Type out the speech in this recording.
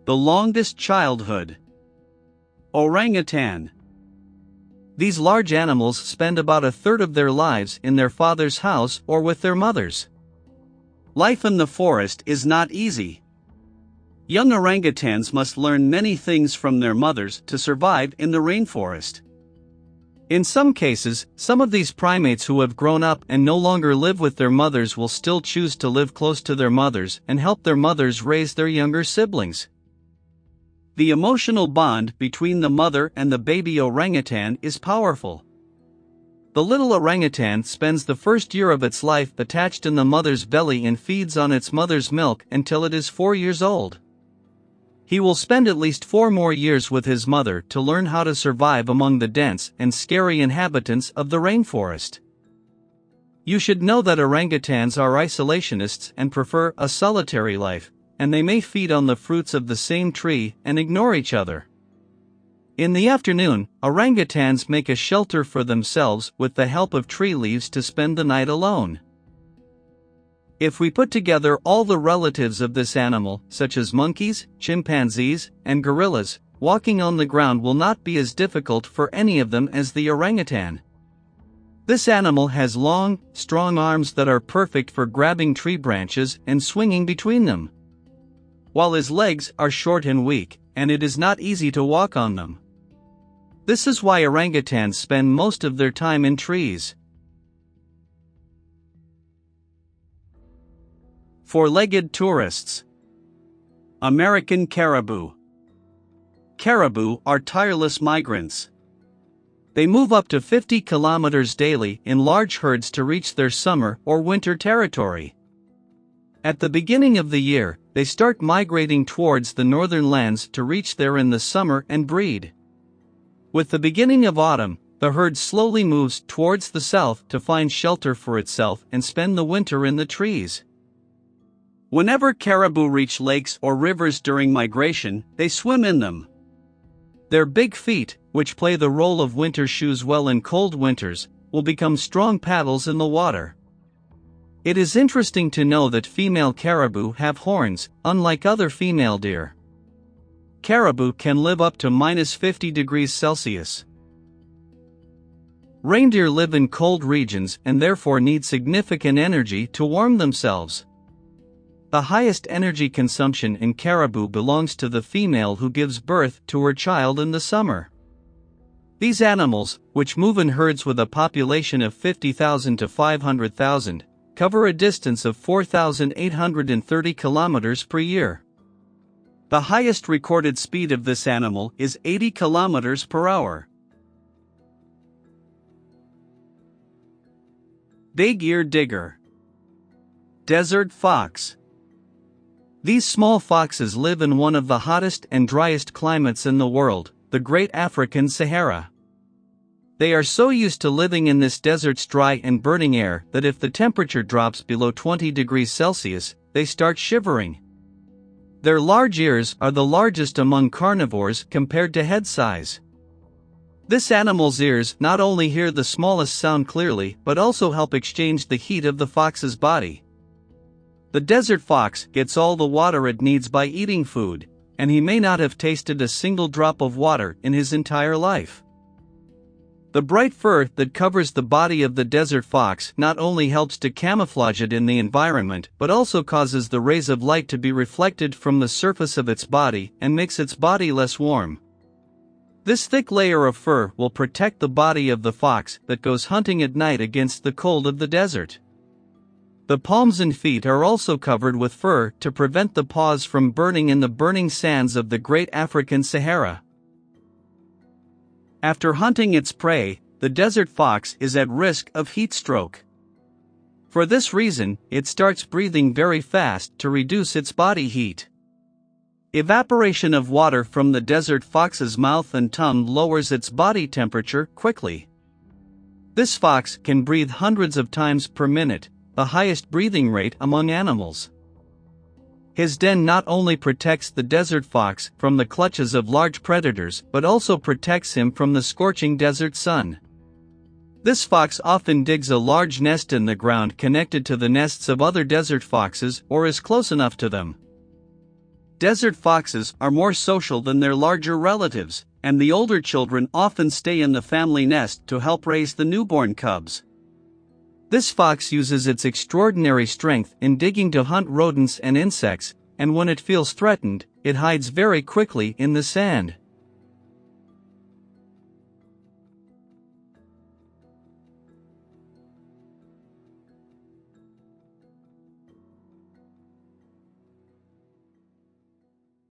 The longest childhood. Orangutan. These large animals spend about a third of their lives in their father's house or with their mothers. Life in the forest is not easy. Young orangutans must learn many things from their mothers to survive in the rainforest. In some cases, some of these primates who have grown up and no longer live with their mothers will still choose to live close to their mothers and help their mothers raise their younger siblings. The emotional bond between the mother and the baby orangutan is powerful. The little orangutan spends the first year of its life attached in the mother's belly and feeds on its mother's milk until it is 4 years old. He will spend at least 4 more years with his mother to learn how to survive among the dense and scary inhabitants of the rainforest. You should know that orangutans are isolationists and prefer a solitary life, and they may feed on the fruits of the same tree and ignore each other. In the afternoon, orangutans make a shelter for themselves with the help of tree leaves to spend the night alone. If we put together all the relatives of this animal, such as monkeys, chimpanzees, and gorillas, walking on the ground will not be as difficult for any of them as the orangutan. This animal has long, strong arms that are perfect for grabbing tree branches and swinging between them, while his legs are short and weak, and it is not easy to walk on them. This is why orangutans spend most of their time in trees. Four-legged tourists. American caribou. Caribou are tireless migrants. They move up to 50 kilometers daily in large herds to reach their summer or winter territory. At the beginning of the year, they start migrating towards the northern lands to reach there in the summer and breed. With the beginning of autumn, the herd slowly moves towards the south to find shelter for itself and spend the winter in the trees. Whenever caribou reach lakes or rivers during migration, they swim in them. Their big feet, which play the role of winter shoes well in cold winters, will become strong paddles in the water. It is interesting to know that female caribou have horns, unlike other female deer. Caribou can live up to -50 degrees Celsius. Reindeer live in cold regions and therefore need significant energy to warm themselves. The highest energy consumption in caribou belongs to the female who gives birth to her child in the summer. These animals, which move in herds with a population of 50,000 to 500,000, cover a distance of 4,830 kilometers per year. The highest recorded speed of this animal is 80 kilometers per hour. Big-eared digger. Desert fox. These small foxes live in one of the hottest and driest climates in the world, the Great African Sahara. They are so used to living in this desert's dry and burning air that if the temperature drops below 20 degrees Celsius, they start shivering. Their large ears are the largest among carnivores compared to head size. This animal's ears not only hear the smallest sound clearly but also help exchange the heat of the fox's body. The desert fox gets all the water it needs by eating food, and he may not have tasted a single drop of water in his entire life. The bright fur that covers the body of the desert fox not only helps to camouflage it in the environment but also causes the rays of light to be reflected from the surface of its body and makes its body less warm. This thick layer of fur will protect the body of the fox that goes hunting at night against the cold of the desert. The palms and feet are also covered with fur to prevent the paws from burning in the burning sands of the Great African Sahara. After hunting its prey, the desert fox is at risk of heat stroke. For this reason, it starts breathing very fast to reduce its body heat. Evaporation of water from the desert fox's mouth and tongue lowers its body temperature quickly. This fox can breathe hundreds of times per minute, the highest breathing rate among animals. His den not only protects the desert fox from the clutches of large predators but also protects him from the scorching desert sun. This fox often digs a large nest in the ground connected to the nests of other desert foxes or is close enough to them. Desert foxes are more social than their larger relatives, and the older children often stay in the family nest to help raise the newborn cubs. This fox uses its extraordinary strength in digging to hunt rodents and insects, and when it feels threatened, it hides very quickly in the sand.